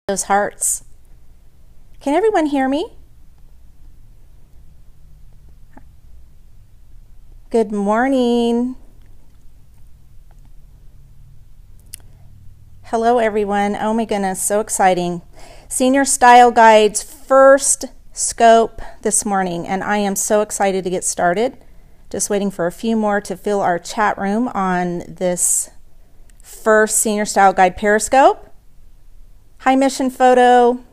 Those hearts. Can everyone hear me? Good morning. Hello everyone. Oh my goodness, so exciting. Senior Style Guide's first scope this morning, and I am so excited to get started. Just waiting for a few more to fill our chat room on this first Senior Style Guide Periscope. Hi, Mission Photo.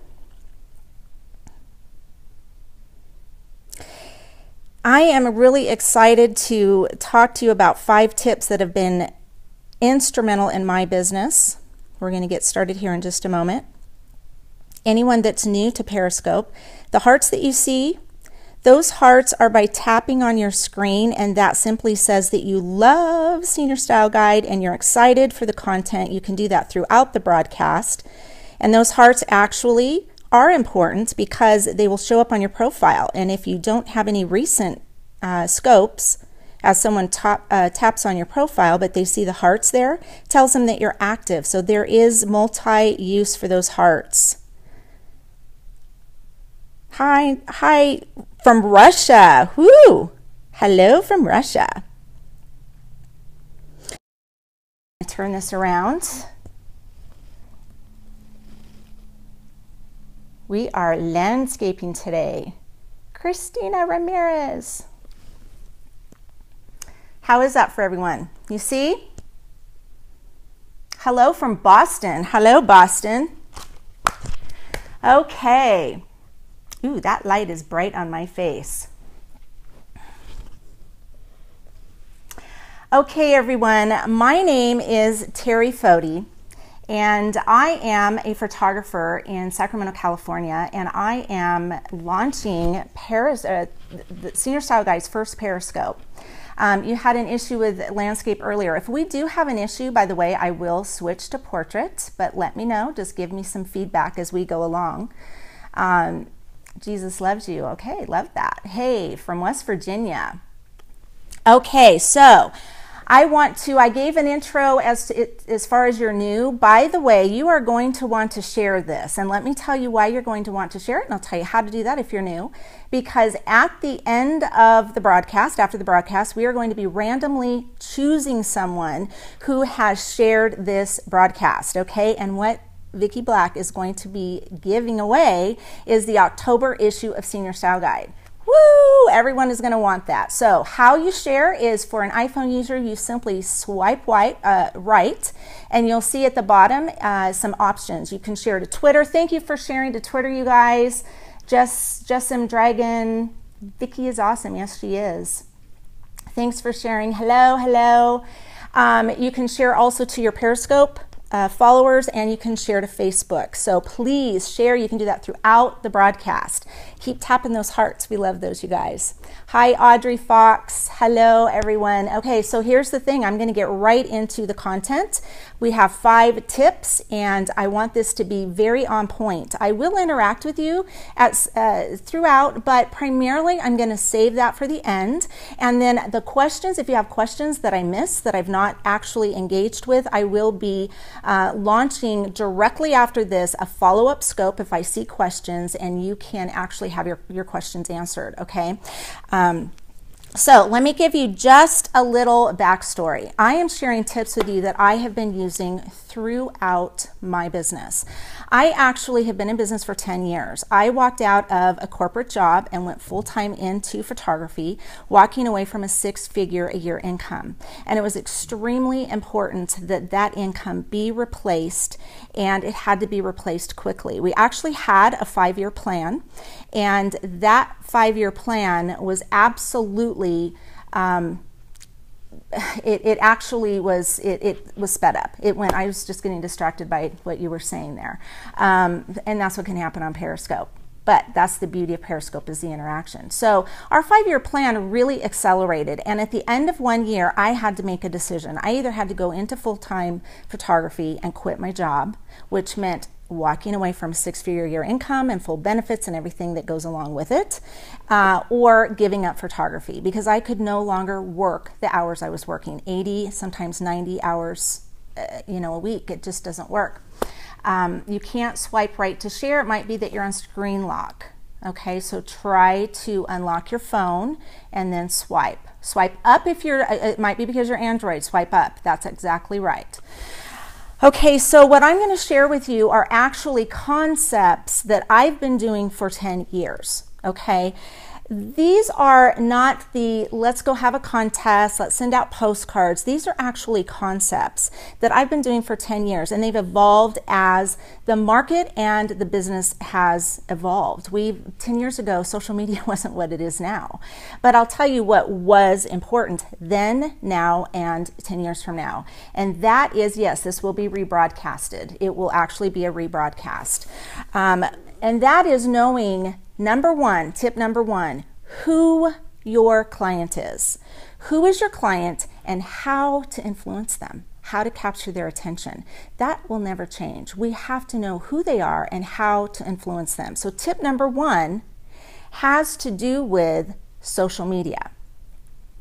I am really excited to talk to you about 5 tips that have been instrumental in my business. We're going to get started here in just a moment. Anyone that's new to Periscope, the hearts that you see, those hearts are by tapping on your screen, and that simply says that you love Senior Style Guide and you're excited for the content. You can do that throughout the broadcast. And those hearts actually are important because they will show up on your profile. And if you don't have any recent scopes, as someone taps on your profile, but they see the hearts there, it tells them that you're active. So there is multi-use for those hearts. Hi from Russia. Woo! Hello from Russia. Turn this around. We are landscaping today. Christina Ramirez. How is that for everyone? You see? Hello from Boston. Hello, Boston. Okay. Ooh, that light is bright on my face. Okay, everyone. My name is Teri Fode. And I am a photographer in Sacramento, California, and I am launching the Senior Style Guide's first Periscope. You had an issue with landscape earlier. If we do have an issue, by the way, I will switch to portrait, but let me know. Just give me some feedback as we go along. Jesus loves you. Okay, love that. Hey, from West Virginia. Okay, so I gave an intro as far as you're new. By the way, you are going to want to share this, and let me tell you why you're going to want to share it, and I'll tell you how to do that if you're new. Because at the end of the broadcast, after the broadcast, we are going to be randomly choosing someone who has shared this broadcast, okay? And what Vicki Black is going to be giving away is the October issue of Senior Style Guide. Woo! Everyone is going to want that. So how you share is, for an iPhone user, you simply swipe right, and you'll see at the bottom some options. You can share to Twitter. Thank you for sharing to Twitter, you guys. Jessim Dragon. Vicki is awesome. Yes, she is. Thanks for sharing. Hello, hello. You can share also to your Periscope followers, and you can share to Facebook. So please share. You can do that throughout the broadcast. Keep tapping those hearts. We love those, you guys. Hi, Audrey Fox. Hello, everyone. Okay, so here's the thing. I'm going to get right into the content. We have 5 tips, and I want this to be very on point. I will interact with you throughout, but primarily I'm going to save that for the end. And then the questions, if you have questions that I missed, that I've not actually engaged with, I will be launching directly after this a follow-up scope if I see questions, and you can actually have your questions answered, okay? So let me give you just a little backstory. I am sharing tips with you that I have been using throughout my business. I actually have been in business for 10 years. I walked out of a corporate job and went full-time into photography, walking away from a 6-figure-a-year income. And it was extremely important that that income be replaced, and it had to be replaced quickly. We actually had a 5-year plan, and that 5-year plan was absolutely it was sped up. I was just getting distracted by what you were saying there. And that's what can happen on Periscope. But that's the beauty of Periscope, is the interaction. So our 5-year plan really accelerated. And at the end of 1 year, I had to make a decision. I either had to go into full-time photography and quit my job, which meant walking away from a 6-figure-a-year income and full benefits and everything that goes along with it, or giving up photography, because I could no longer work the hours I was working, 80, sometimes 90 hours a week. It just doesn't work. You can't swipe right to share. It might be that you're on screen lock. Okay, so try to unlock your phone and then swipe. Swipe up if you're, it might be because you're Android, swipe up. That's exactly right. Okay, so what I'm going to share with you are actually concepts that I've been doing for 10 years. Okay, these are not the let's go have a contest, let's send out postcards. These are actually concepts that I've been doing for 10 years, and they've evolved as the market and the business has evolved. 10 years ago, social media wasn't what it is now. But I'll tell you what was important then, now, and 10 years from now. And that is, yes, this will be rebroadcasted. It will actually be a rebroadcast. And that is knowing, tip number one, who your client is. Who is your client and how to influence them, how to capture their attention. That will never change. We have to know who they are and how to influence them. So tip number one has to do with social media.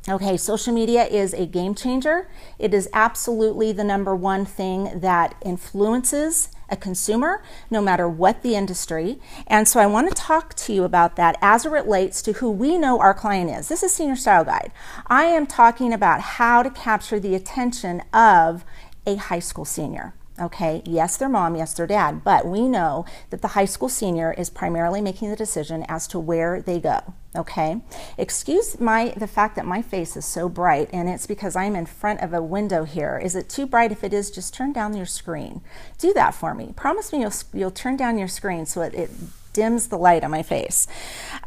Okay, social media is a game changer. It is absolutely the number one thing that influences a consumer, no matter what the industry. And so I want to talk to you about that as it relates to who we know our client is. This is Senior Style Guide. I am talking about how to capture the attention of a high school senior. Okay, yes, their mom, yes, their dad, but we know that the high school senior is primarily making the decision as to where they go. Okay, excuse the fact that my face is so bright, and it's because I'm in front of a window here. Is it too bright? If it is, just turn down your screen. Do that for me. Promise me you'll turn down your screen so it dims the light on my face.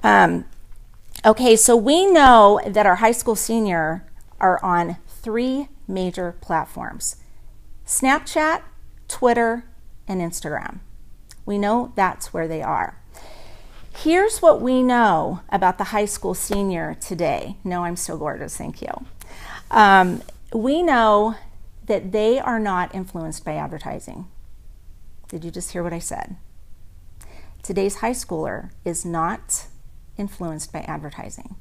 Okay, so we know that our high school senior are on 3 major platforms: Snapchat, Twitter, and Instagram. We know that's where they are. Here's what we know about the high school senior today. No, I'm so gorgeous, thank you. We know that they are not influenced by advertising. Did you just hear what I said? Today's high schooler is not influenced by advertising.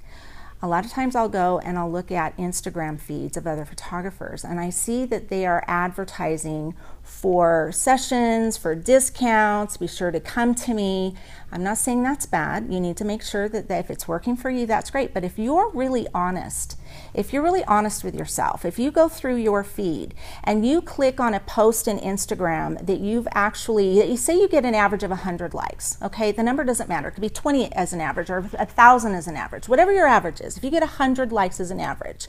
A lot of times I'll go and I'll look at Instagram feeds of other photographers, and I see that they are advertising for sessions, for discounts. Be sure to come to me. I'm not saying that's bad. You need to make sure that if it's working for you, that's great. But if you're really honest with yourself, if you go through your feed and you click on a post in Instagram that you say you get an average of 100 likes, okay? The number doesn't matter. It could be 20 as an average or 1,000 as an average, whatever your average is. If you get 100 likes as an average,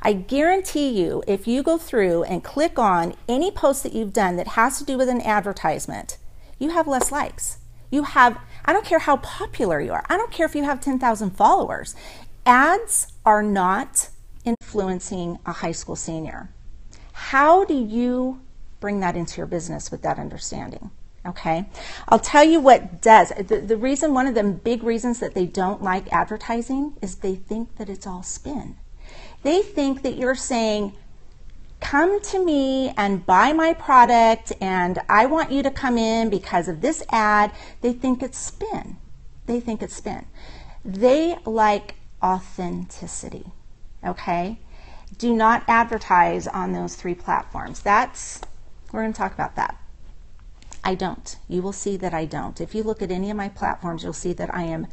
I guarantee you, if you go through and click on any post that you've done that has to do with an advertisement, you have less likes. I don't care how popular you are. I don't care if you have 10,000 followers. Ads are not influencing a high school senior. How do you bring that into your business with that understanding? Okay, I'll tell you what does. One of the big reasons that they don't like advertising is they think that it's all spin. They think that you're saying, come to me and buy my product, and I want you to come in because of this ad. They think it's spin. They think it's spin. They like authenticity, okay? Do not advertise on those 3 platforms. We're going to talk about that. I don't. You will see that I don't. If you look at any of my platforms, you'll see that I am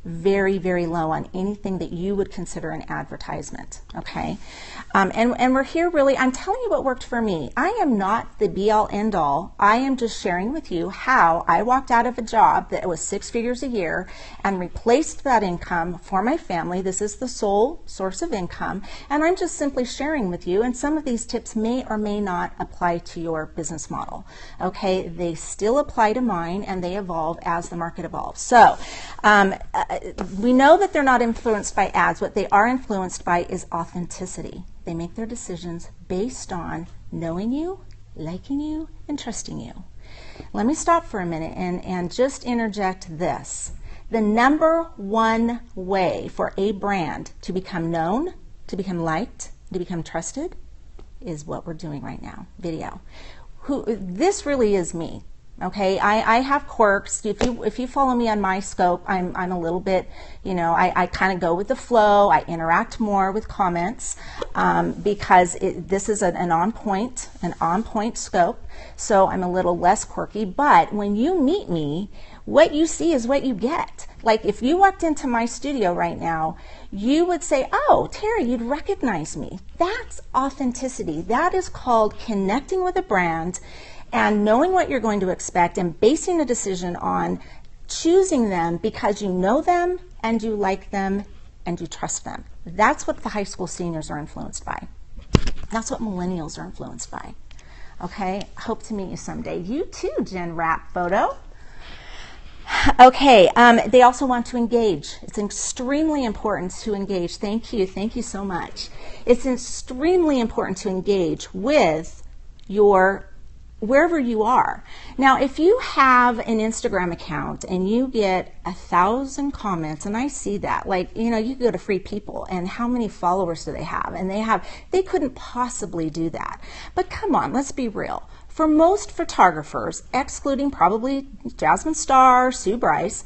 very, very low on anything that you would consider an advertisement, okay? And we're here really, I'm telling you what worked for me. I am not the be-all, end-all. I am just sharing with you how I walked out of a job that was 6 figures a year and replaced that income for my family. This is the sole source of income, and I'm just simply sharing with you, and some of these tips may or may not apply to your business model, okay? They still apply to mine, and they evolve as the market evolves. So, we know that they're not influenced by ads. What they are influenced by is authenticity. They make their decisions based on knowing you, liking you, and trusting you. Let me stop for a minute and just interject this. The number one way for a brand to become known, to become liked, to become trusted is what we're doing right now, video. This really is me. Okay, I have quirks. If you follow me on my scope, I'm a little bit, I kind of go with the flow. I interact more with comments because this is an on point scope. So I'm a little less quirky. But when you meet me, what you see is what you get. Like if you walked into my studio right now, you would say, "Oh, Teri, you'd recognize me." That's authenticity. That is called connecting with a brand and knowing what you're going to expect and basing a decision on choosing them because you know them and you like them and you trust them. That's what the high school seniors are influenced by. That's what millennials are influenced by. Okay, hope to meet you someday. You too, Jen Rap Photo. Okay, they also want to engage. It's extremely important to engage. Thank you so much. It's extremely important to engage with your wherever you are. Now, if you have an Instagram account and you get 1,000 comments, and I see that, like, you go to Free People and how many followers do they have? And they couldn't possibly do that. But come on, let's be real. For most photographers, excluding probably Jasmine Star, Sue Bryce,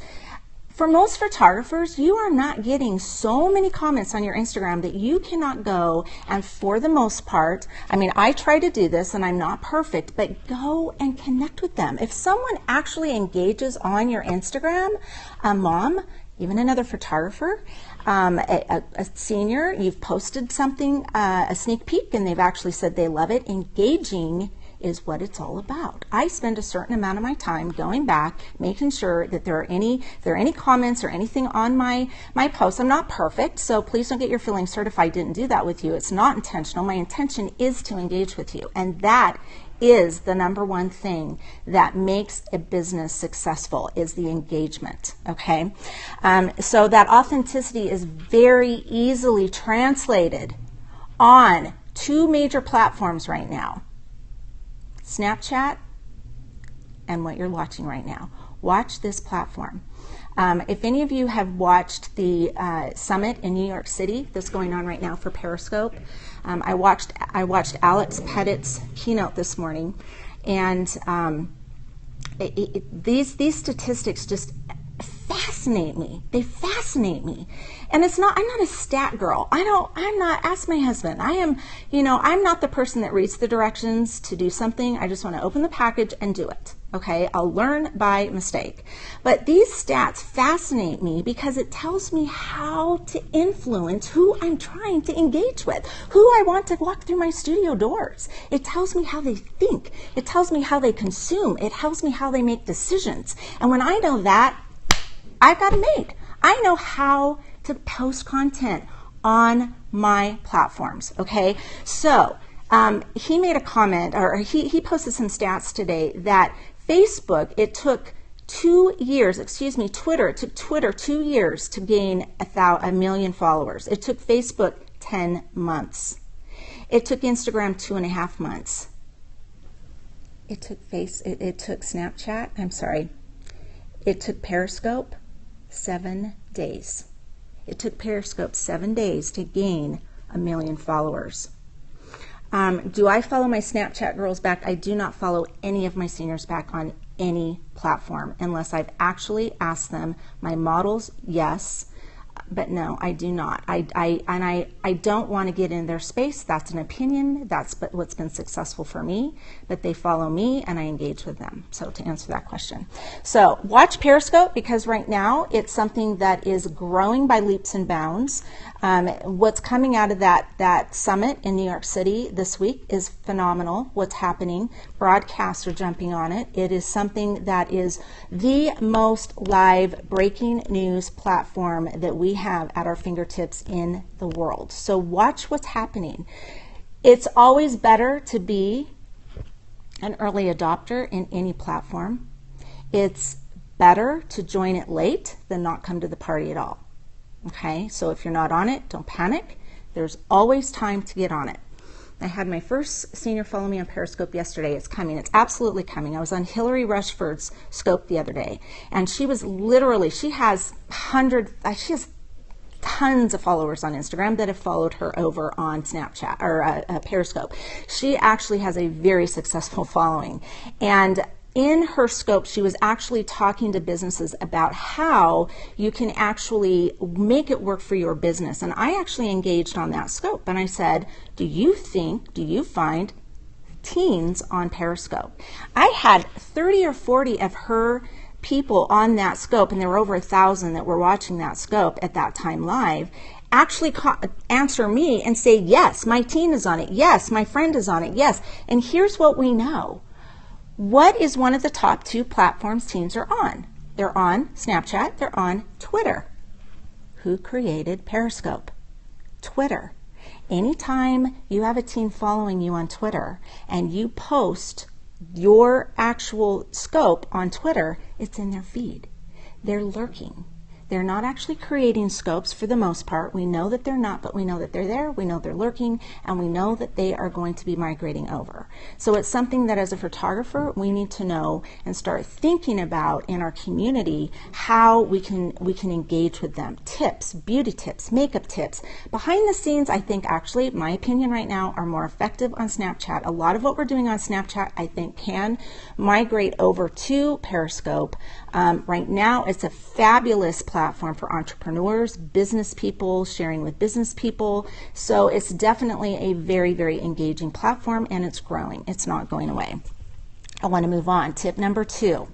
for most photographers, you are not getting so many comments on your Instagram that you cannot go and, for the most part, I try to do this and I'm not perfect, but go and connect with them. If someone actually engages on your Instagram, a mom, even another photographer, a senior, you've posted something, a sneak peek, and they've actually said they love it, engaging is what it's all about. I spend a certain amount of my time going back, making sure that if there are any comments or anything on my posts. I'm not perfect, so please don't get your feelings hurt if I didn't do that with you. It's not intentional. My intention is to engage with you, and that is the number one thing that makes a business successful, is the engagement. Okay, so that authenticity is very easily translated on two major platforms right now: Snapchat and what you're watching right now. Watch this platform. If any of you have watched the summit in New York City that's going on right now for Periscope, I watched Alex Pettit's keynote this morning, and these statistics just fascinate me. They fascinate me. And I'm not a stat girl. Ask my husband. I'm not the person that reads the directions to do something. I just want to open the package and do it. Okay, I'll learn by mistake. But these stats fascinate me because it tells me how to influence who I'm trying to engage with, who I want to walk through my studio doors. It tells me how they think. It tells me how they consume. It tells me how they make decisions. And when I know that, I've got it made. I know how to post content on my platforms. Okay, so he made a comment, or he posted some stats today that Facebook, it took 2 years, Twitter, it took Twitter 2 years to gain 1 million followers. It took Facebook 10 months. It took Instagram 2.5 months. It took Snapchat, it took Periscope 7 days. It took Periscope 7 days to gain 1 million followers. Do I follow my Snapchat girls back? I do not follow any of my seniors back on any platform unless I've actually asked them. My models, yes, but no, I do not. I don't want to get in their space. That's an opinion. That's what's been successful for me. But they follow me and I engage with them. So to answer that question. So watch Periscope, because right now it's something that is growing by leaps and bounds. What's coming out of that summit in New York City this week is phenomenal. What's happening? Broadcasts are jumping on it. It is something that is the most live breaking news platform that we have at our fingertips in the world. So watch what's happening. It's always better to be an early adopter in any platform. It's better to join it late than not come to the party at all. Okay, so if you're not on it, don't panic. There's always time to get on it. I had my first senior follow me on Periscope yesterday. It's coming. It's absolutely coming. I was on Hillary Rushford's scope the other day, and she was literally, she has tons of followers on Instagram that have followed her over on Snapchat or Periscope. She actually has a very successful following. And in her scope, she was actually talking to businesses about how you can actually make it work for your business. And I actually engaged on that scope. And I said, do you find teens on Periscope? I had 30 or 40 of her people on that scope, and there were over 1,000 that were watching that scope at that time live, actually answer me and say, yes, my teen is on it. Yes, my friend is on it. Yes. And here's what we know. What is one of the top 2 platforms teens are on? They're on Snapchat. They're on Twitter. Who created Periscope? Twitter. Anytime you have a teen following you on Twitter and you post your actual scope on Twitter, it's in their feed. They're lurking. They're not actually creating scopes for the most part. We know that they're not, but we know that they're there. We know they're lurking, and we know that they are going to be migrating over. So it's something that as a photographer, we need to know and start thinking about in our community how we can engage with them. Tips, beauty tips, makeup tips. Behind the scenes, I think actually, my opinion right now, are more effective on Snapchat. A lot of what we're doing on Snapchat, I think, can migrate over to Periscope. Right now, it's a fabulous platform for entrepreneurs, business people, sharing with business people. So it's definitely a very, very engaging platform, and it's growing. It's not going away. I want to move on. Tip number 2.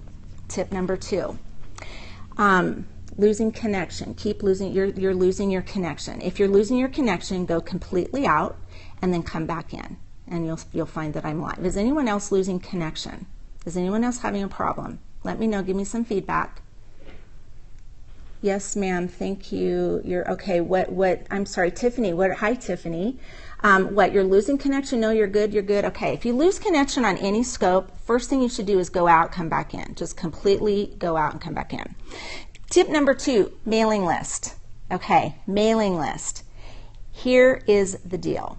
Losing connection. Keep losing. You're losing your connection. If you're losing your connection, go completely out and then come back in, and you'll find that I'm live. Is anyone else losing connection? Is anyone else having a problem? Let me know. Give me some feedback. Yes, ma'am. Thank you. You're okay. What? I'm sorry, Tiffany. Hi, Tiffany. What? You're losing connection? No, you're good. You're good. Okay. If you lose connection on any scope, first thing you should do is go out, come back in. Just completely go out and come back in. Tip number 2, mailing list. Okay, mailing list. Here is the deal.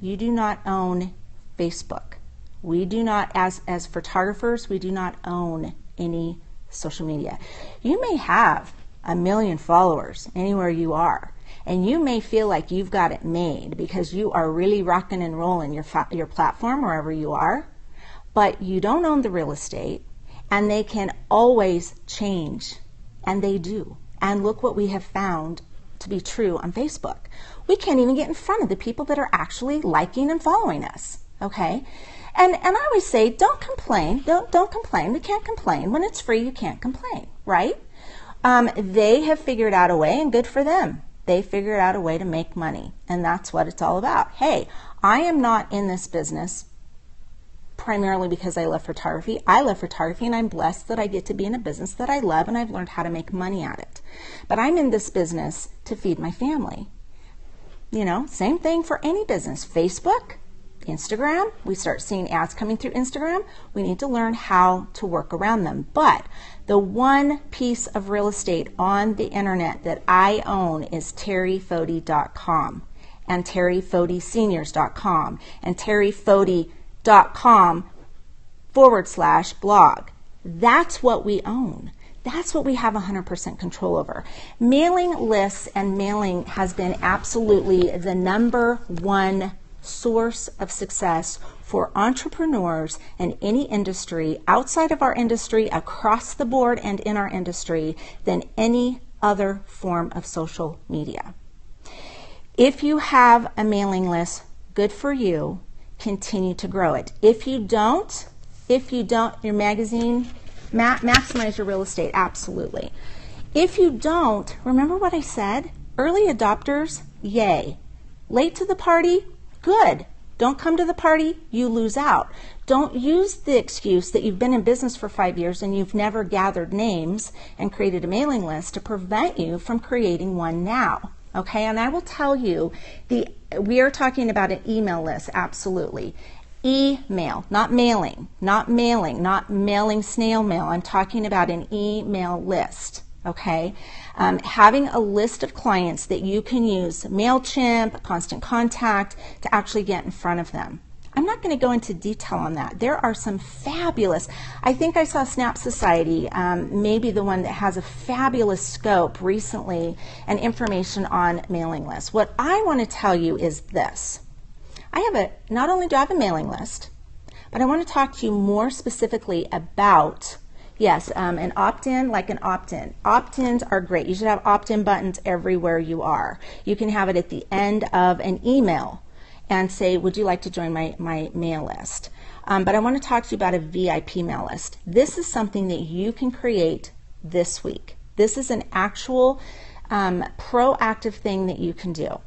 You do not own Facebook. We do not, as photographers, we do not own any social media. You may have 1 million followers anywhere you are, and you may feel like you've got it made because you are really rocking and rolling your platform wherever you are, but you don't own the real estate, and they can always change, and they do. And look what we have found to be true on Facebook. We can't even get in front of the people that are actually liking and following us, okay? And I always say, don't complain. Don't complain. We can't complain. When it's free, you can't complain, right? They have figured out a way, and good for them. They figured out a way to make money, and that's what it's all about. Hey, I am not in this business primarily because I love photography. I love photography, and I'm blessed that I get to be in a business that I love, and I've learned how to make money at it. But I'm in this business to feed my family. You know, same thing for any business. Facebook, Instagram, we start seeing ads coming through Instagram. We need to learn how to work around them. But the one piece of real estate on the internet that I own is terifode.com and terifodeseniors.com and terifode.com/blog. That's what we own. That's what we have 100% control over. Mailing lists and mailing has been absolutely the #1 source of success for entrepreneurs in any industry, outside of our industry, across the board and in our industry, than any other form of social media. If you have a mailing list, good for you. Continue to grow it. If you don't, your magazine, maximize your real estate, absolutely. If you don't, remember what I said? Early adopters, yay. Late to the party, good. Don't come to the party, you lose out. Don't use the excuse that you've been in business for 5 years and you've never gathered names and created a mailing list to prevent you from creating one now. Okay, and I will tell you, we are talking about an email list, absolutely. Email, not mailing, not mailing snail mail. I'm talking about an email list, okay? Having a list of clients that you can use, MailChimp, Constant Contact, to actually get in front of them. I'm not going to go into detail on that. There are some fabulous, I think I saw Snap Society, maybe the one that has a fabulous scope recently, and information on mailing lists. What I want to tell you is this. Not only do I have a mailing list, But I want to talk to you more specifically about, yes, an opt-in, like an opt-in. Opt-ins are great. You should have opt-in buttons everywhere you are. You can have it at the end of an email and say, would you like to join my mail list? But I want to talk to you about a VIP mail list. This is something that you can create this week. This is an actual proactive thing that you can do.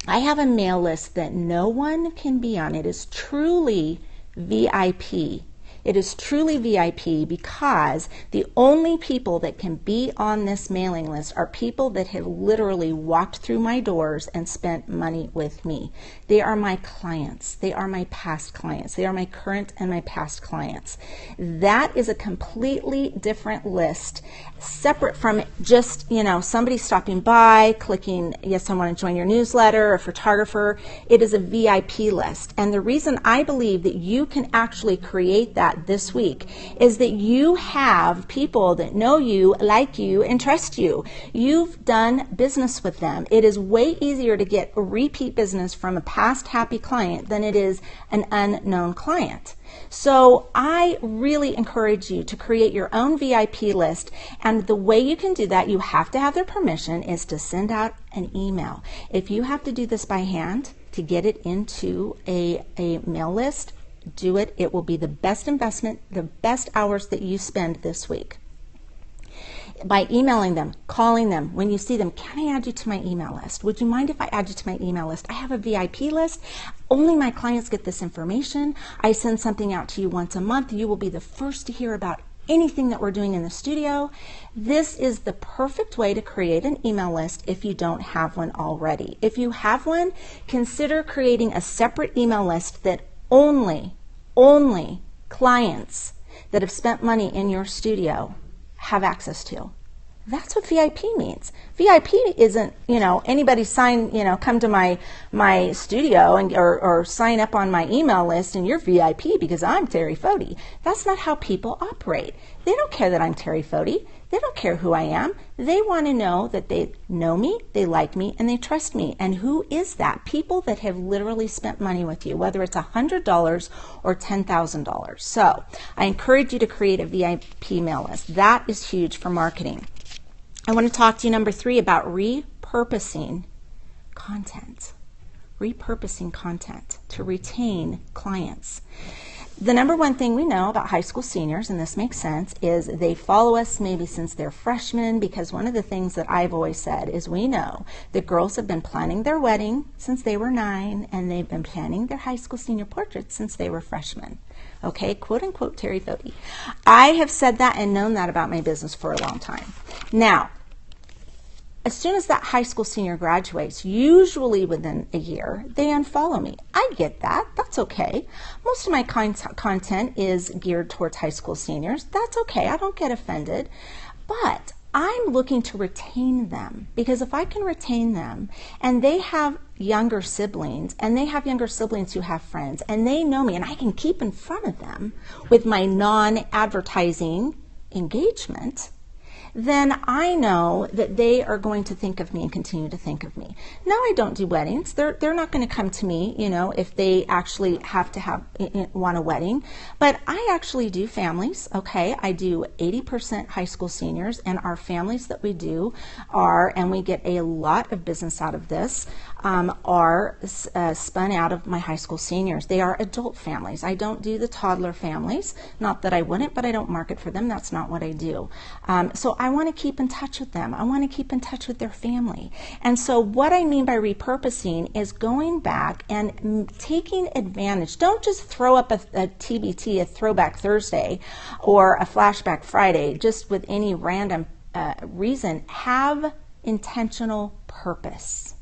I have a mail list that no one can be on. It is truly VIP. It is truly VIP because the only people that can be on this mailing list are people that have literally walked through my doors and spent money with me. They are my clients. They are my past clients. They are my current and my past clients. That is a completely different list, separate from just, somebody stopping by, clicking, yes, I want to join your newsletter, a photographer. It is a VIP list. And the reason I believe that you can actually create that this week is that you have people that know you, like you, and trust you. You've done business with them. It is way easier to get a repeat business from a past happy client than it is an unknown client. So I really encourage you to create your own VIP list, and the way you can do that, you have to have their permission, is to send out an email. If you have to do this by hand to get it into a mail list, do it. It will be the best investment, the best hours that you spend this week. By emailing them, calling them, when you see them, can I add you to my email list? Would you mind if I add you to my email list? I have a VIP list. Only my clients get this information. I send something out to you once a month. You will be the first to hear about anything that we're doing in the studio. This is the perfect way to create an email list if you don't have one already. If you have one, consider creating a separate email list that only clients that have spent money in your studio have access to. That's what VIP means. VIP isn't, anybody come to my studio or sign up on my email list and you're VIP because I'm Teri Fode. That's not how people operate. They don't care that I'm Teri Fode. They don't care who I am. They want to know that they know me, they like me, and they trust me. And who is that? People that have literally spent money with you, whether it's $100 or $10,000. So I encourage you to create a VIP mail list. That is huge for marketing. I want to talk to you, number 3, about repurposing content. Repurposing content to retain clients. The number one thing we know about high school seniors, and this makes sense, is they follow us maybe since they're freshmen, because one of the things that I've always said is we know that girls have been planning their wedding since they were 9, and they've been planning their high school senior portraits since they were freshmen. Okay, quote unquote Teri Fode. I have said that and known that about my business for a long time. Now, as soon as that high school senior graduates, usually within a year, they unfollow me. I get that. That's okay. Most of my content is geared towards high school seniors. That's okay. I don't get offended. But I'm looking to retain them, because if I can retain them and they have younger siblings and they have younger siblings who have friends and they know me and I can keep in front of them with my non-advertising engagement, then I know that they are going to think of me and continue to think of me. Now, I don't do weddings. They're not going to come to me, if they actually want a wedding. But I actually do families, okay? I do 80% high school seniors, and our families that we do and we get a lot of business out of this, are spun out of my high school seniors. They are adult families. I don't do the toddler families. Not that I wouldn't, but I don't market for them. That's not what I do. So I want to keep in touch with them. I want to keep in touch with their family. And so what I mean by repurposing is going back and taking advantage. Don't just throw up a TBT, a Throwback Thursday, or a Flashback Friday, just with any random reason. Have intentional purpose.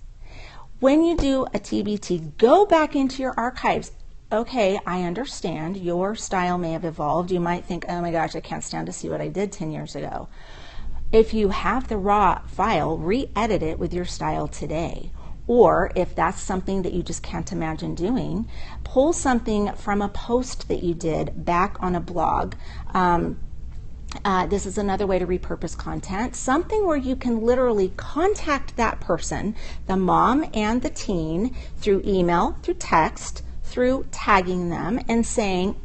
When you do a TBT, go back into your archives. Okay, I understand your style may have evolved. You might think, oh my gosh, I can't stand to see what I did 10 years ago. If you have the raw file, re-edit it with your style today. Or if that's something that you just can't imagine doing, pull something from a post that you did back on a blog. This is another way to repurpose content. Something where you can literally contact that person, the mom and the teen, through email, through text, through tagging them and saying,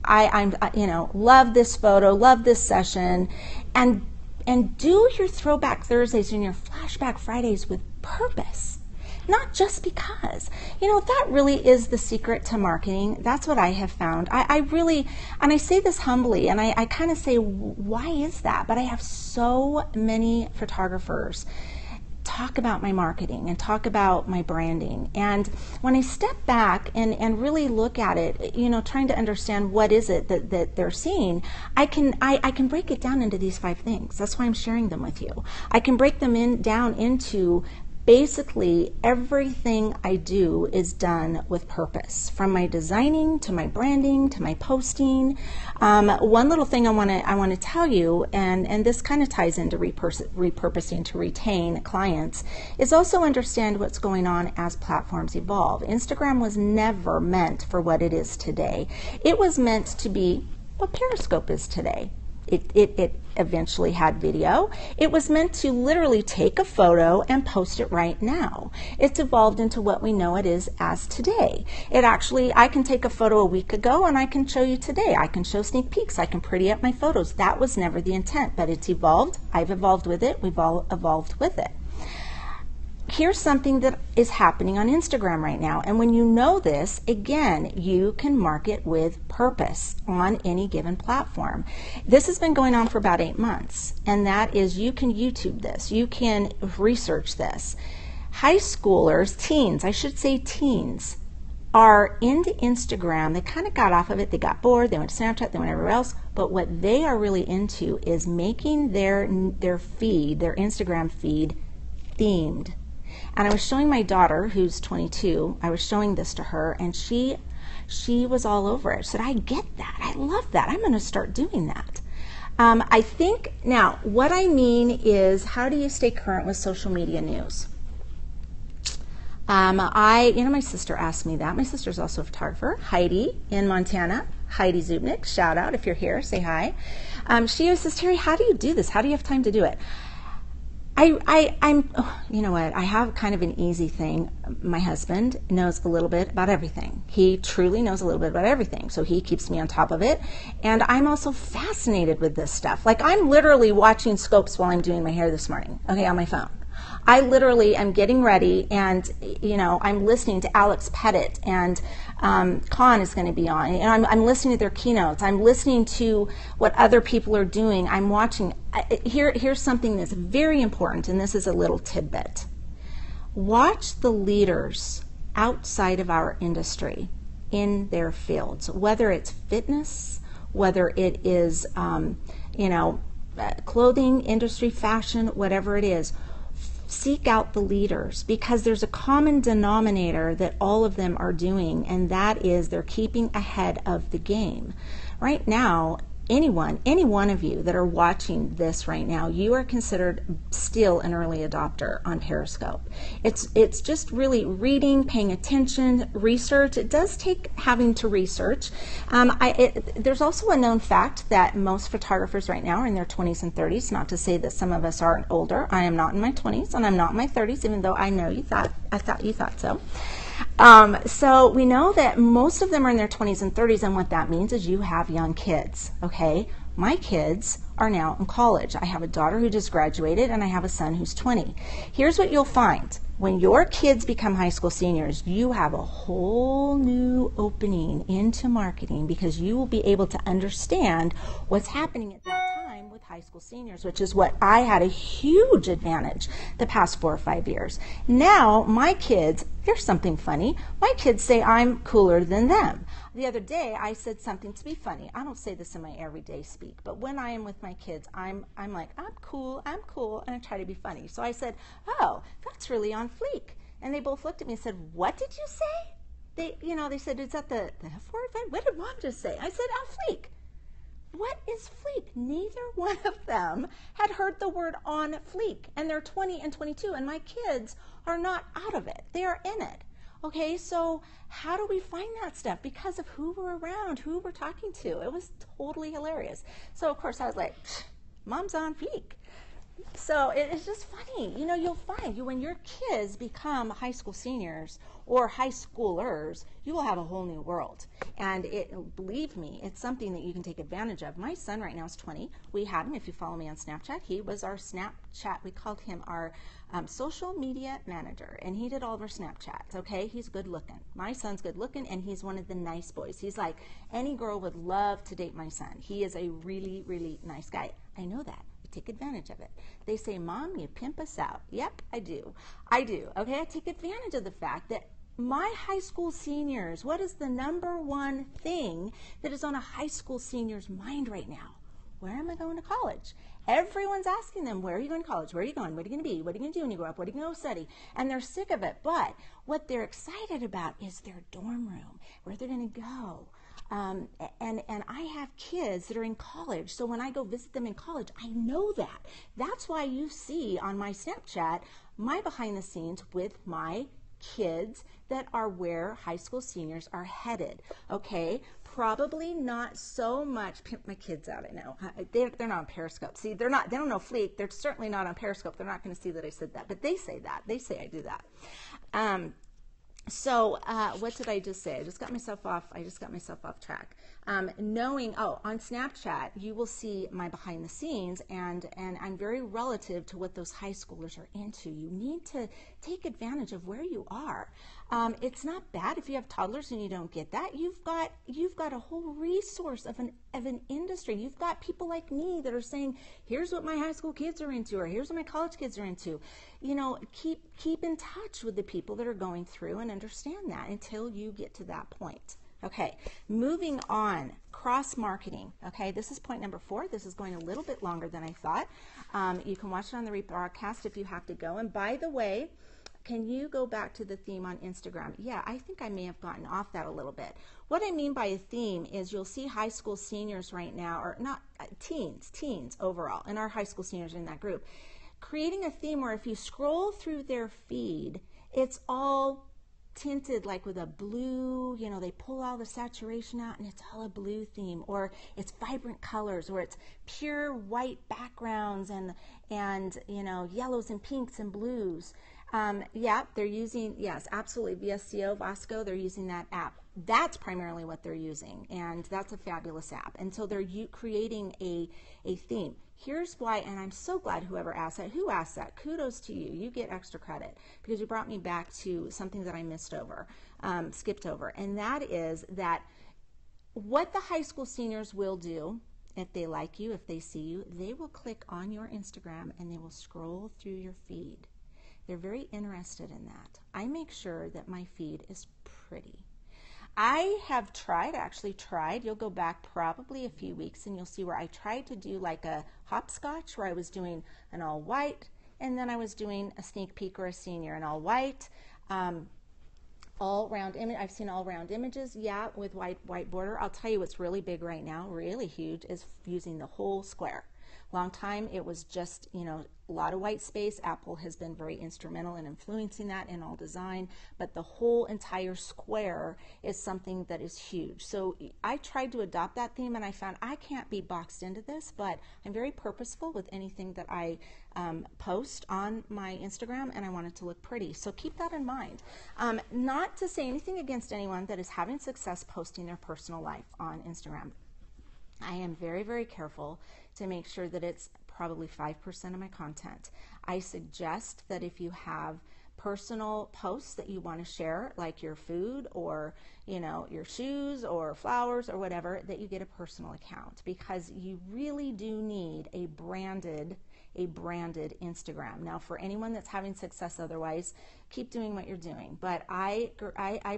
love this photo, love this session, and do your throwback Thursdays and your flashback Fridays with purpose. Not just because. That really is the secret to marketing. That's what I have found. I really, and I say this humbly, and I kind of say, why is that? But I have so many photographers talk about my marketing and talk about my branding. And when I step back and really look at it, trying to understand what is it that they're seeing, I can break it down into these 5 things. That's why I'm sharing them with you. I can break them down into basically everything I do is done with purpose, from my designing to my branding to my posting. One little thing I want to tell you, and this kind of ties into repurposing to retain clients, is also understand what's going on as platforms evolve. Instagram was never meant for what it is today. It was meant to be what Periscope is today. It eventually had video. It was meant to literally take a photo and post it right now. It's evolved into what we know it is as today. I can take a photo a week ago and I can show you today. I can show sneak peeks. I can pretty up my photos. That was never the intent, but it's evolved. I've evolved with it. We've all evolved with it. Here's something that is happening on Instagram right now. And when you know this, again, you can market with purpose on any given platform. This has been going on for about 8 months. And that is, you can YouTube this. You can research this. High schoolers, teens, I should say teens, are into Instagram. They kind of got off of it. They got bored. They went to Snapchat. They went everywhere else. But what they are really into is making their feed, their Instagram feed, themed. And I was showing my daughter, who's 22, I was showing this to her, and she was all over it. She said, I get that. I love that. I'm going to start doing that. I think, now, what I mean is, how do you stay current with social media news? My sister asked me that. My sister's also a photographer, Heidi in Montana. Heidi Zubnik, shout out if you're here, say hi. She always says, Teri, how do you do this? How do you have time to do it? You know what, I have kind of an easy thing. My husband knows a little bit about everything. He truly knows a little bit about everything, so he keeps me on top of it. And I'm also fascinated with this stuff. Like, I'm literally watching scopes while I'm doing my hair this morning, okay, on my phone. I literally am getting ready, and I'm listening to Alex Pettit, and Khan is going to be on, and I'm listening to their keynotes. I'm listening to what other people are doing. I'm watching. Here's something that's very important, and this is a little tidbit. Watch the leaders outside of our industry in their fields, whether it's fitness, whether it is clothing industry, fashion, whatever it is. Seek out the leaders, because there's a common denominator that all of them are doing, and that is they're keeping ahead of the game. Right now, any one of you that are watching this right now, you are considered still an early adopter on Periscope. It's just really reading, paying attention, research. It does take having to research. There's also a known fact that most photographers right now are in their 20s and 30s. Not to say that some of us aren't older. I am not in my 20s, and I'm not in my 30s, even though I know I thought you thought so. So we know that most of them are in their 20s and 30s, and what that means is you have young kids, okay? My kids are now in college. I have a daughter who just graduated, and I have a son who's 20. Here's what you'll find. When your kids become high school seniors, you have a whole new opening into marketing, because you will be able to understand what's happening at that time with high school seniors, which is what I had a huge advantage the past 4 or 5 years. Now, my kids, here's something funny, my kids say I'm cooler than them. The other day, I said something to be funny. I don't say this in my everyday speak, but when I am with my kids, I'm like, I'm cool, and I try to be funny. So I said, oh, that's really on fleek. And they both looked at me and said, what did you say? They said, is that the F-word? What did Mom just say? I said, on fleek. What is fleek? Neither one of them had heard the word on fleek, and they're 20 and 22, and my kids are not out of it. They are in it. Okay, so how do we find that stuff? Because of who we're around, who we're talking to. It was totally hilarious. So, of course, I was like, Mom's on fleek. So it's just funny. You know, you'll find when your kids become high school seniors or high schoolers, you will have a whole new world. And believe me, it's something that you can take advantage of. My son right now is 20. We had him, if you follow me on Snapchat, he was our Snapchat, we called him our social media manager. And he did all of our Snapchats, okay? He's good looking. My son's good looking, and he's one of the nice boys. He's like, any girl would love to date my son. He is a really, really nice guy. I know that. Take advantage of it. They say, Mom, you pimp us out. Yep, I do. Okay, I take advantage of the fact that my high school seniors, what is the number one thing that is on a high school senior's mind right now? Where am I going to college? Everyone's asking them, where are you going to college? Where are you going? What are you going to be? What are you going to do when you grow up? What are you going to go study? And they're sick of it. But what they're excited about is their dorm room, where they're going to go. And I have kids that are in college. So when I go visit them in college, I know that. That's why you see on my Snapchat, my behind the scenes with my kids that are where high school seniors are headed. Okay, probably not so much pimp my kids out. I know they're not on Periscope. See, they don't know Fleek. They're certainly not on Periscope. They're not going to see that I said that, but they say that. They say I do that. So what did I just say? I just got myself off track. Knowing, on Snapchat, you will see my behind the scenes, and I'm very relative to what those high schoolers are into. You need to take advantage of where you are. It's not bad if you have toddlers and you don't get that. You've got a whole resource of an industry. You've got people like me that are saying, here's what my high school kids are into, or here's what my college kids are into. You know, keep in touch with the people that are going through and understand that until you get to that point. Okay, moving on, cross-marketing. Okay, this is point number 4. This is going a little bit longer than I thought. You can watch it on the rebroadcast if you have to go. And by the way, can you go back to the theme on Instagram? Yeah, I think I may have gotten off that a little bit. What I mean by a theme is you'll see high school seniors right now, or not teens overall, and our high school seniors are in that group, creating a theme where if you scroll through their feed, it's all tinted like with a blue, you know, they pull all the saturation out and it's all a blue theme, or it's vibrant colors, or it's pure white backgrounds and you know, yellows and pinks and blues. Yeah, they're using, yes, absolutely, VSCO, Vasco, they're using that app. That's primarily what they're using, and that's a fabulous app. And so they're creating a theme. Here's why, and I'm so glad whoever asked that. Who asked that? Kudos to you. You get extra credit because you brought me back to something that I skipped over, and that is that what the high school seniors will do, if they like you, if they see you, they will click on your Instagram and they will scroll through your feed. They're very interested in that. I make sure that my feed is pretty. I have actually tried, you'll go back probably a few weeks and you'll see where I tried to do like a hopscotch where I was doing an all white and then I was doing a sneak peek or a senior in all white, all round image. I've seen all round images, yeah, with white border. I'll tell you what's really big right now, really huge, is using the whole square. Long time it was just, you know, a lot of white space. Apple has been very instrumental in influencing that in all design, but the whole entire square is something that is huge. So I tried to adopt that theme and I found I can't be boxed into this, but I'm very purposeful with anything that I post on my Instagram, and I want it to look pretty. So keep that in mind. Not to say anything against anyone that is having success posting their personal life on Instagram. I am very, very careful to make sure that it's probably 5% of my content. I suggest that if you have personal posts that you want to share, like your food or, you know, your shoes or flowers or whatever, that you get a personal account, because you really do need a branded Instagram. Now, for anyone that's having success otherwise, keep doing what you're doing. But I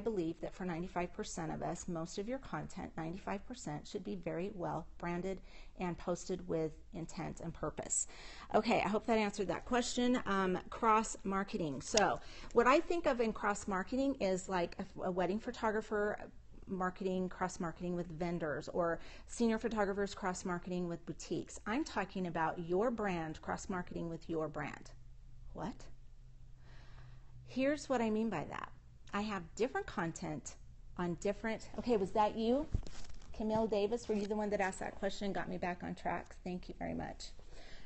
believe that for 95% of us, most of your content, 95%, should be very well branded and posted with intent and purpose. Okay, I hope that answered that question. Cross-marketing. So what I think of in cross-marketing is like a wedding photographer marketing, cross-marketing with vendors, or senior photographers cross-marketing with boutiques. I'm talking about your brand cross-marketing with your brand. What? Here's what I mean by that. I have different content on different, okay, was that you? Camille Davis, were you the one that asked that question and got me back on track? Thank you very much.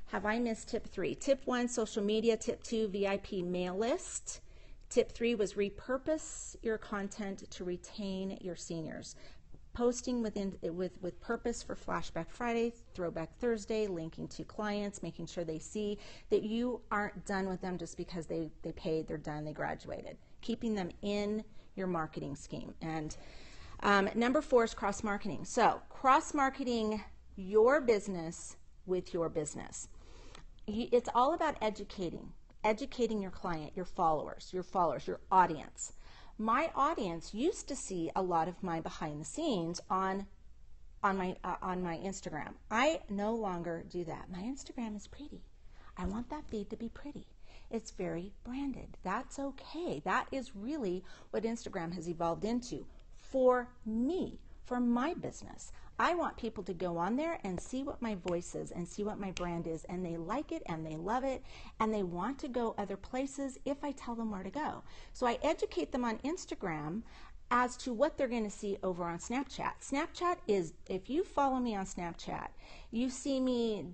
Have I missed tip 3? Tip 1, social media. Tip 2, VIP mail list. Tip 3 was repurpose your content to retain your seniors. Posting with purpose for Flashback Friday, Throwback Thursday, linking to clients, making sure they see that you aren't done with them just because they paid, they're done, they graduated. Keeping them in your marketing scheme. And number 4 is cross-marketing. So cross-marketing your business with your business. It's all about educating your client, your followers, your audience. My audience used to see a lot of my behind the scenes on my Instagram. I no longer do that. My Instagram is pretty. I want that feed to be pretty. It's very branded. That's okay. That is really what Instagram has evolved into for me, for my business. I want people to go on there and see what my voice is and see what my brand is, and they like it and they love it and they want to go other places if I tell them where to go. So I educate them on Instagram as to what they're going to see over on Snapchat. Snapchat is, if you follow me on Snapchat, you see me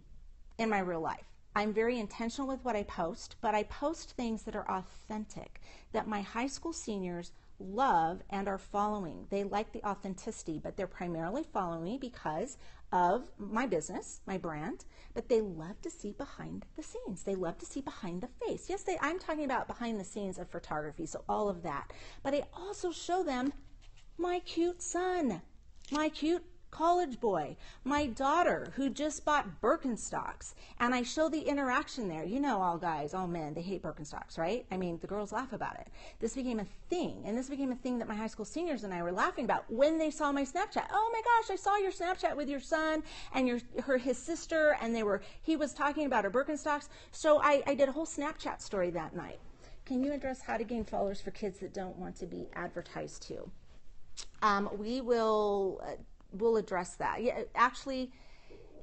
in my real life. I'm very intentional with what I post, but I post things that are authentic, that my high school seniors love and are following. They like the authenticity, but they're primarily following me because of my business, my brand, but they love to see behind the scenes. They love to see behind the face. Yes, I'm talking about behind the scenes of photography, so all of that. But I also show them my cute son, my cute college boy, my daughter who just bought Birkenstocks, and I show the interaction there. You know, all guys, all men, they hate Birkenstocks, right? I mean, the girls laugh about it. This became a thing, and this became a thing that my high school seniors and I were laughing about when they saw my Snapchat. Oh my gosh, I saw your Snapchat with your son and his sister, and he was talking about her Birkenstocks. So I did a whole Snapchat story that night. Can you address how to gain followers for kids that don't want to be advertised to? We'll address that. Yeah, actually,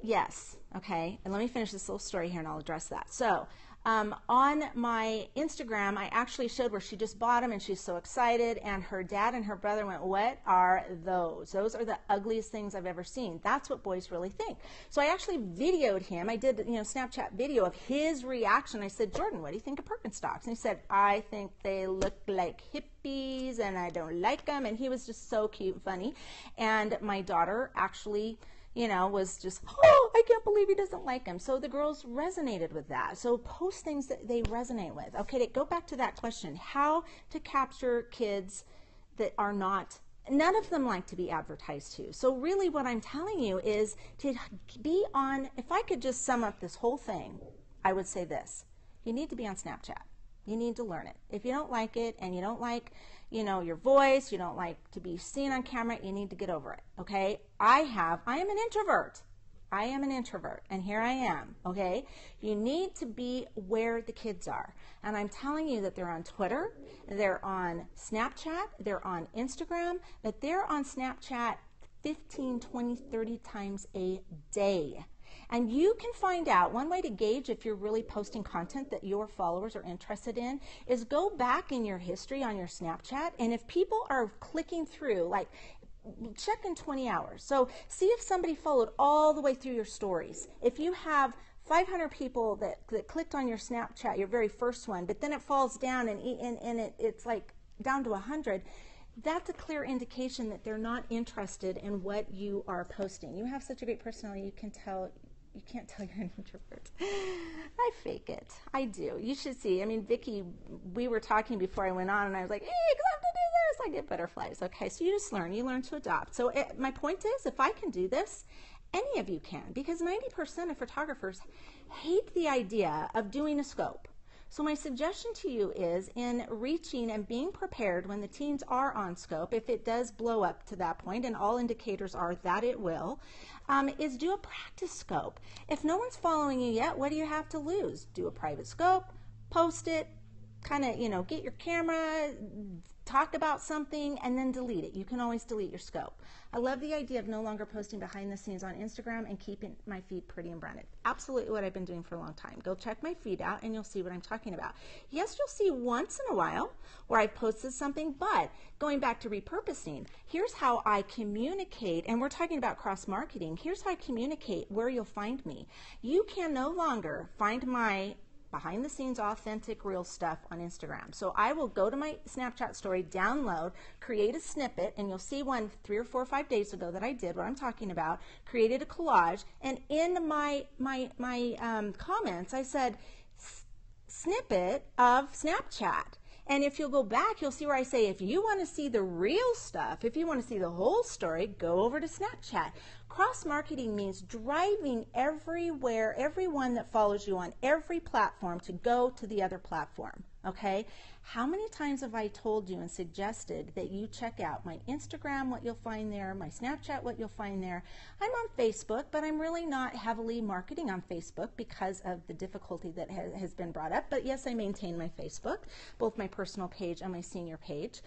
yes. Okay. And let me finish this little story here and I'll address that. So on my Instagram, I actually showed where she just bought them and she's so excited, and her dad and her brother went, "What are those? Those are the ugliest things I've ever seen." That's what boys really think. So I actually videoed him. I did, Snapchat video of his reaction. I said, "Jordan, what do you think of Birkenstocks?" And he said, "I think they look like hippies and I don't like them." And he was just so cute and funny. And my daughter actually was just, "Oh, I can't believe he doesn't like him." So the girls resonated with that. So post things that they resonate with. Okay, to go back to that question, how to capture kids that are not, none of them like to be advertised to. So really what I'm telling you is to be on, if I could just sum up this whole thing, I would say this: you need to be on Snapchat. You need to learn it. If you don't like it and you don't like, your voice, you don't like to be seen on camera, you need to get over it, okay? I am an introvert. I am an introvert, and here I am, okay? You need to be where the kids are. And I'm telling you that they're on Twitter, they're on Snapchat, they're on Instagram, but they're on Snapchat 15, 20, 30 times a day. And you can find out, one way to gauge if you're really posting content that your followers are interested in is go back in your history on your Snapchat, and if people are clicking through, like, check in 20 hours. So see if somebody followed all the way through your stories. If you have 500 people that clicked on your Snapchat, your very first one, but then it falls down and it's like down to 100, that's a clear indication that they're not interested in what you are posting. You have such a great personality, you can't tell you're an introvert. I fake it. I do. You should see. I mean, Vicki, we were talking before I went on, and I was like, "Hey, because I have to do this." I get butterflies. Okay, so you just learn. You learn to adopt. So my point is, if I can do this, any of you can, because 90% of photographers hate the idea of doing a scope. So my suggestion to you is, in reaching and being prepared when the teens are on scope, if it does blow up to that point, and all indicators are that it will, is do a practice scope. If no one's following you yet, what do you have to lose? Do a private scope, post it, kind of, get your camera, talk about something and then delete it. You can always delete your scope. I love the idea of no longer posting behind the scenes on Instagram and keeping my feed pretty and branded. Absolutely what I've been doing for a long time. Go check my feed out and you'll see what I'm talking about. Yes, you'll see once in a while where I've posted something, but going back to repurposing, here's how I communicate, and we're talking about cross-marketing. Here's how I communicate where you'll find me. You can no longer find my behind the scenes, authentic, real stuff on Instagram. So I will go to my Snapchat story, download, create a snippet, and you'll see one 3 or 4 or 5 days ago that I did what I'm talking about, created a collage, and in my comments, I said, snippet of Snapchat. And if you'll go back, you'll see where I say, if you want to see the real stuff, if you want to see the whole story, go over to Snapchat. Cross-marketing means driving everywhere, everyone that follows you on every platform to go to the other platform. Okay? How many times have I told you and suggested that you check out my Instagram, what you'll find there, my Snapchat, what you'll find there. I'm on Facebook, but I'm really not heavily marketing on Facebook because of the difficulty that has been brought up. But yes, I maintain my Facebook, both my personal page and my senior page.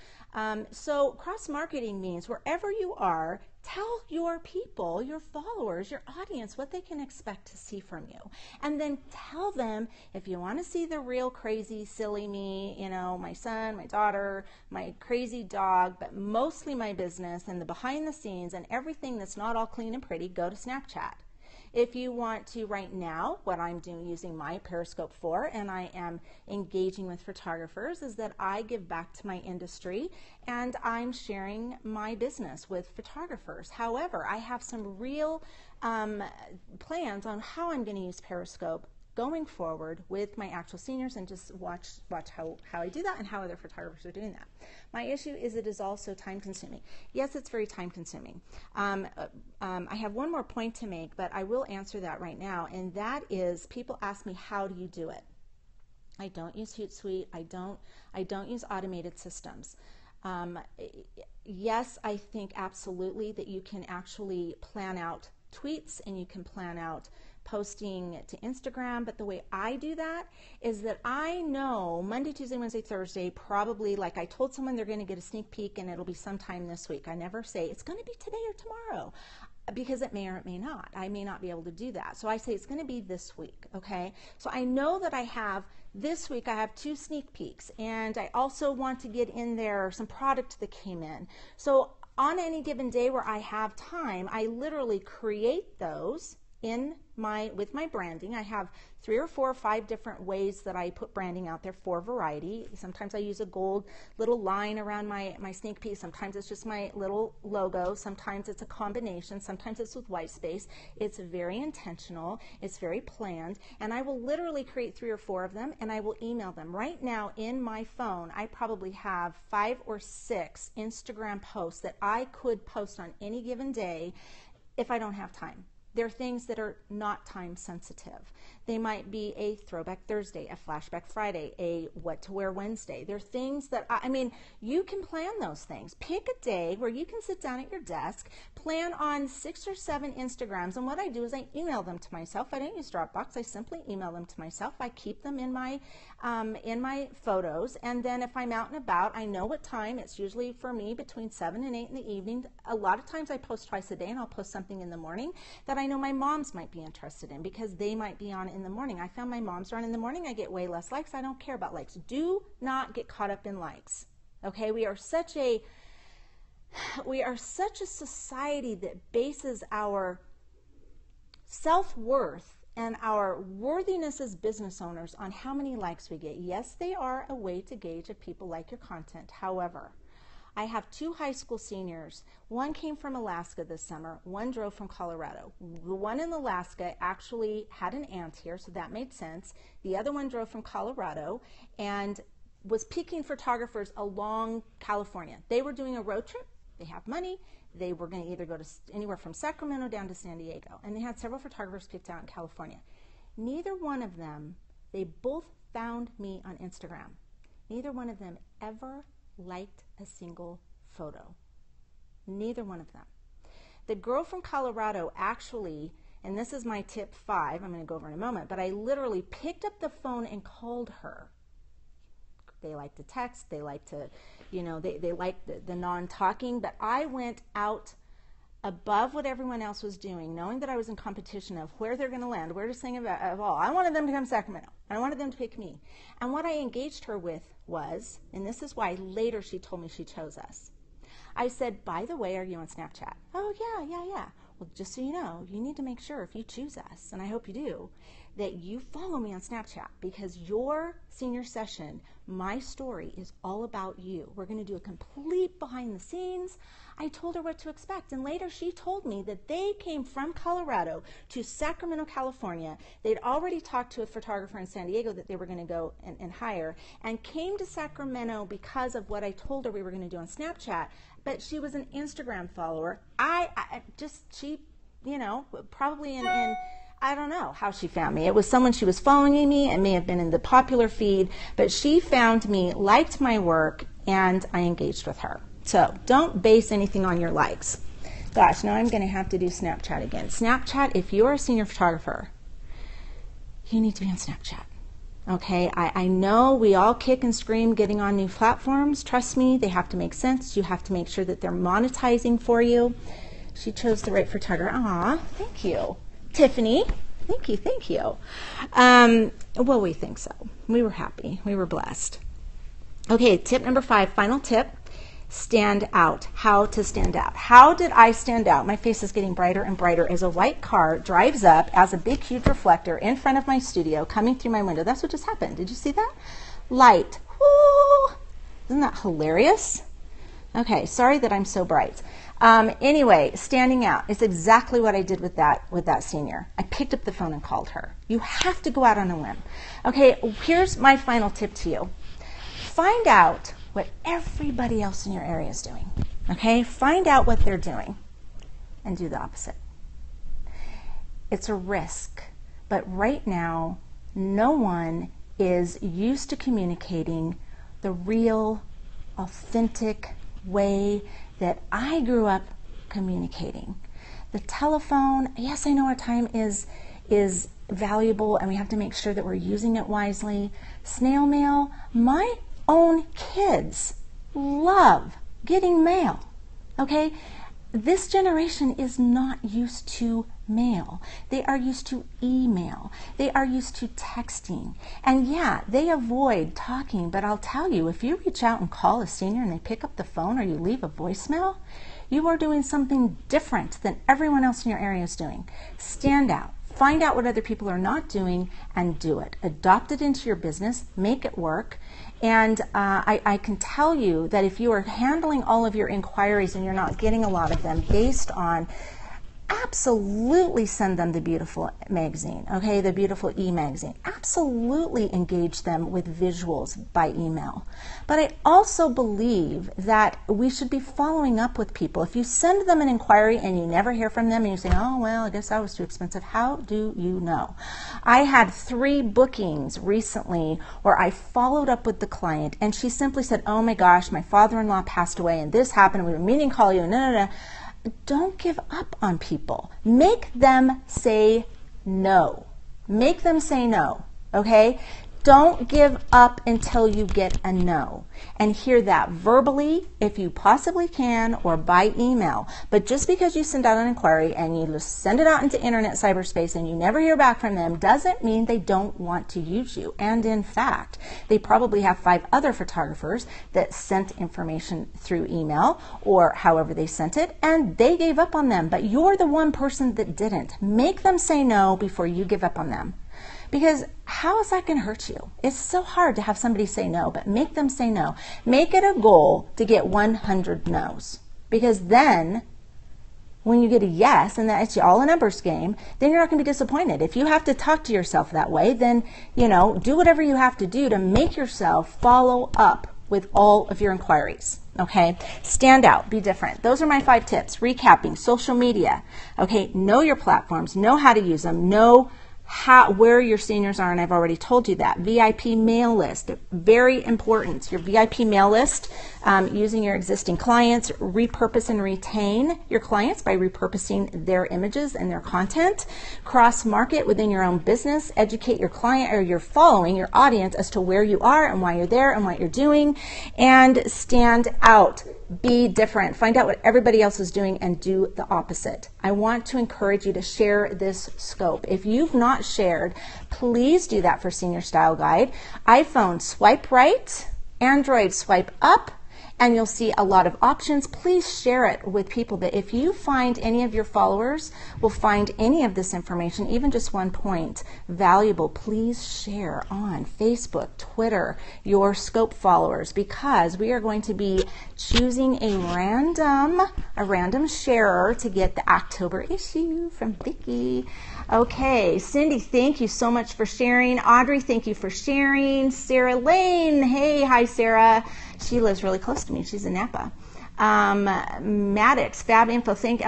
So cross-marketing means wherever you are, tell your people, your followers, your audience what they can expect to see from you. And then tell them, if you want to see the real crazy, silly me, you know, my son, my daughter, my crazy dog, but mostly my business and the behind the scenes and everything that's not all clean and pretty, go to Snapchat. If you want to, right now, what I'm doing using my Periscope for, and I am engaging with photographers, is that I give back to my industry and I'm sharing my business with photographers. However, I have some real plans on how I'm going to use Periscope going forward with my actual seniors, and just watch how I do that and how other photographers are doing that. My issue is it is also time consuming. Yes, it's very time consuming. I have one more point to make, but I will answer that right now, and that is people ask me, how do you do it? I don't use Hootsuite. I don't use automated systems. Yes, I think absolutely that you can actually plan out tweets and you can plan out posting to Instagram, but the way I do that is that I know Monday, Tuesday, Wednesday, Thursday, probably, like I told someone they're going to get a sneak peek and it'll be sometime this week. I never say it's going to be today or tomorrow, because it may or it may not. I may not be able to do that. So I say it's going to be this week, okay? So I know that I have, this week I have 2 sneak peeks, and I also want to get in there some product that came in. So on any given day where I have time, I literally create those with my branding. I have 3 or 4 or 5 different ways that I put branding out there for variety. Sometimes I use a gold little line around my sneak peek. Sometimes it's just my little logo. Sometimes it's a combination. Sometimes it's with white space. It's very intentional. It's very planned. And I will literally create 3 or 4 of them and I will email them. Right now in my phone, I probably have 5 or 6 Instagram posts that I could post on any given day if I don't have time. They're things that are not time sensitive. They might be a throwback Thursday, a flashback Friday, a what to wear Wednesday. They're things that, I mean, you can plan those things. Pick a day where you can sit down at your desk, plan on 6 or 7 Instagrams, and what I do is I email them to myself. I don't use Dropbox. I simply email them to myself. I keep them in my photos, and then if I'm out and about, I know what time. It's usually for me between 7 and 8 in the evening. A lot of times I post twice a day, and I'll post something in the morning that I know my moms might be interested in because they might be on in the morning. I found my moms are on in the morning. I get way less likes. I don't care about likes. Do not get caught up in likes. Okay, we are such a society that bases our self-worth and our worthiness as business owners on how many likes we get. Yes, they are a way to gauge if people like your content. However, I have 2 high school seniors. One came from Alaska this summer. One drove from Colorado. The one in Alaska actually had an aunt here, so that made sense. The other one drove from Colorado and was picking photographers along California. They were doing a road trip. They have money. They were going to either go to anywhere from Sacramento down to San Diego. And they had several photographers picked out in California. Neither one of them, they both found me on Instagram. Neither one of them ever liked a single photo. Neither one of them. The girl from Colorado actually, and this is my tip 5, I'm going to go over in a moment, but I literally picked up the phone and called her. They like to text. They like to, you know, they like the non-talking. But I went out above what everyone else was doing, knowing that I was in competition of where they're going to land, where to sing of all. I wanted them to come to Sacramento. I wanted them to pick me. And what I engaged her with was, and this is why later she told me she chose us. I said, by the way, are you on Snapchat? Oh, yeah. Well, just so you know, you need to make sure if you choose us, and I hope you do, that you follow me on Snapchat, because your senior session, my story, is all about you. We're going to do a complete behind the scenes. I told her what to expect, and later she told me that they came from Colorado to Sacramento, California. They'd already talked to a photographer in San Diego that they were going to go and hire, and came to Sacramento because of what I told her we were going to do on Snapchat. But she was an Instagram follower. She, you know, probably in I don't know how she found me. It was someone she was following me. It may have been in the popular feed, but she found me, liked my work, and I engaged with her. So don't base anything on your likes. Gosh, now I'm going to have to do Snapchat again. Snapchat, if you're a senior photographer, you need to be on Snapchat. Okay, I know we all kick and scream getting on new platforms. Trust me, they have to make sense. You have to make sure that they're monetizing for you. She chose the right photographer. Aw, thank you. Tiffany, thank you. Well, we think so. We were happy. We were blessed. Okay, tip number 5, final tip. Stand out. How to stand out. How did I stand out? My face is getting brighter and brighter as a white car drives up as a big, huge reflector in front of my studio coming through my window. That's what just happened. Did you see that? Light. Woo! Isn't that hilarious? Okay, sorry that I'm so bright. Anyway, standing out. It's exactly what I did with that senior. I picked up the phone and called her. You have to go out on a limb. Okay, here's my final tip to you. Find out what everybody else in your area is doing. Okay, find out what they're doing and do the opposite. It's a risk, but right now, no one is used to communicating the real, authentic way that I grew up communicating. The telephone, yes, I know our time is valuable and we have to make sure that we're using it wisely. Snail mail, my own kids love getting mail, okay? This generation is not used to mail. They are used to email. They are used to texting. And yeah, they avoid talking, but I'll tell you, if you reach out and call a senior and they pick up the phone or you leave a voicemail, you are doing something different than everyone else in your area is doing. Stand out. Find out what other people are not doing and do it. Adopt it into your business. Make it work. And I can tell you that if you are handling all of your inquiries and you're not getting a lot of them based on, absolutely send them the beautiful magazine, okay, the beautiful e-magazine. Absolutely engage them with visuals by email. But I also believe that we should be following up with people. If you send them an inquiry and you never hear from them and you say, oh, well, I guess that was too expensive, how do you know? I had 3 bookings recently where I followed up with the client and she simply said, oh my gosh, my father-in-law passed away and this happened and we were meaning to call you, no. Don't give up on people. Make them say no. Make them say no, okay? Don't give up until you get a no. And hear that verbally, if you possibly can, or by email. But just because you send out an inquiry and you just send it out into internet cyberspace and you never hear back from them doesn't mean they don't want to use you. And in fact, they probably have 5 other photographers that sent information through email or however they sent it, and they gave up on them. But you're the one person that didn't. Make them say no before you give up on them. Because how is that going to hurt you? It's so hard to have somebody say no, but make them say no. Make it a goal to get 100 no's. Because then, when you get a yes, and that's all a numbers game, then you're not going to be disappointed. If you have to talk to yourself that way, then, do whatever you have to do to make yourself follow up with all of your inquiries. Okay, stand out, be different. Those are my 5 tips. Recapping, social media. Okay, know your platforms, know how to use them, know where your seniors are, and I've already told you that. VIP mail list, very important. Your VIP mail list, using your existing clients, repurpose and retain your clients by repurposing their images and their content. Cross-market within your own business, educate your client or your following, your audience, as to where you are and why you're there and what you're doing, and stand out. Be different. Find out what everybody else is doing and do the opposite. I want to encourage you to share this scope. If you've not shared, please do that for Senior Style Guide. iPhone, swipe right. Android, swipe up. And you'll see a lot of options. Please share it with people that if you find any of your followers will find any of this information, even just one point, valuable, please share on Facebook, Twitter, your scope followers, because we are going to be choosing a random sharer to get the October issue from Vicki. Okay, Cindy, thank you so much for sharing. Audrey, thank you for sharing. Sarah Lane, hey, hi Sarah. She lives really close to me. She's in Napa. Maddox, Fab Info, thank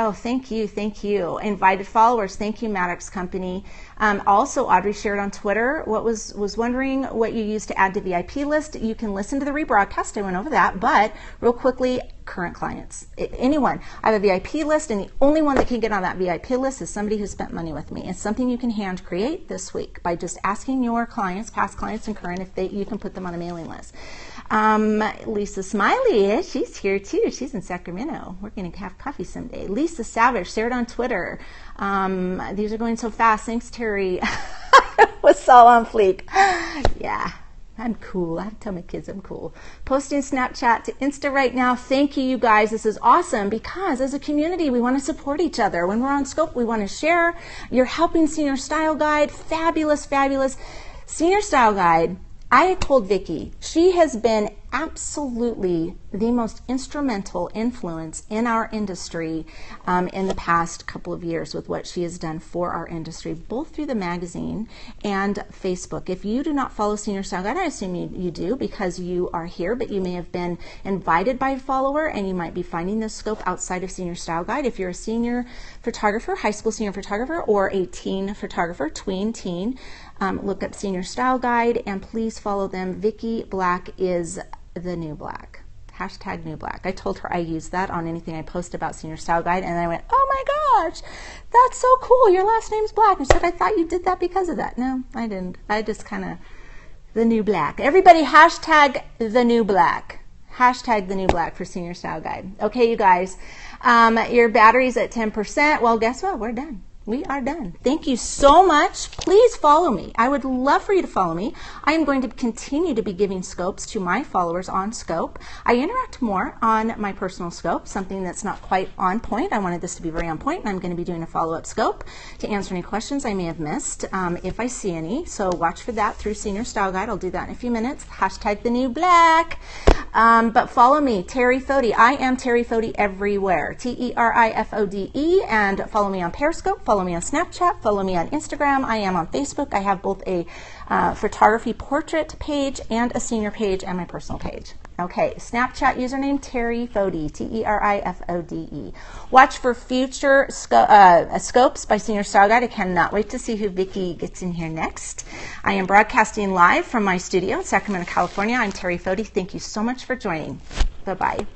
you. Invited followers, thank you, Maddox Company. Also, Audrey shared on Twitter, was wondering what you use to add to VIP list. You can listen to the rebroadcast. I went over that, but real quickly, current clients. Anyone. I have a VIP list, and the only one that can get on that VIP list is somebody who spent money with me. It's something you can hand create this week by just asking your clients, past clients and current, if you can put them on a mailing list. Lisa Smiley, she's here too. She's in Sacramento. We're going to have coffee someday. Lisa Savage shared on Twitter. These are going so fast. Thanks, Terry. Was all on fleek. Yeah, I'm cool. I have to tell my kids I'm cool. Posting Snapchat to Insta right now. Thank you, you guys. This is awesome because as a community, we want to support each other. When we're on Scope, we want to share. You're helping Senior Style Guide. Fabulous, fabulous. Senior Style Guide. I told Vicki, she has been absolutely the most instrumental influence in our industry in the past couple of years with what she has done for our industry, both through the magazine and Facebook. If you do not follow Senior Style Guide, I assume you do because you are here, but you may have been invited by a follower and you might be finding this scope outside of Senior Style Guide. If you're a senior photographer, high school senior photographer, or a teen photographer, tween, teen, look up Senior Style Guide and please follow them. Vicki Black is the new black. Hashtag new black. I told her I use that on anything I post about Senior Style Guide, and I went, oh my gosh, that's so cool. Your last name's Black. And she said, I thought you did that because of that. No, I didn't. I just kind of, the new black. Everybody hashtag the new black. Hashtag the new black for Senior Style Guide. Okay, you guys, your battery's at 10%. Well, guess what? We're done. We are done. Thank you so much. Please follow me. I would love for you to follow me. I am going to continue to be giving scopes to my followers on Scope. I interact more on my personal scope, something that's not quite on point. I wanted this to be very on point, and I'm going to be doing a follow-up scope to answer any questions I may have missed if I see any. So watch for that through Senior Style Guide. I'll do that in a few minutes. Hashtag the new black. But follow me, Teri Fode. I am Teri Fode everywhere. Terifode. And follow me on Periscope. Follow me on Snapchat, follow me on Instagram. I am on Facebook. I have both a photography portrait page and a senior page and my personal page. Okay, Snapchat username Teri Fode, Terifode. Watch for future scopes by Senior Style Guide. I cannot wait to see who Vicki gets in here next. I am broadcasting live from my studio in Sacramento, California. I'm Teri Fode. Thank you so much for joining. Bye-bye.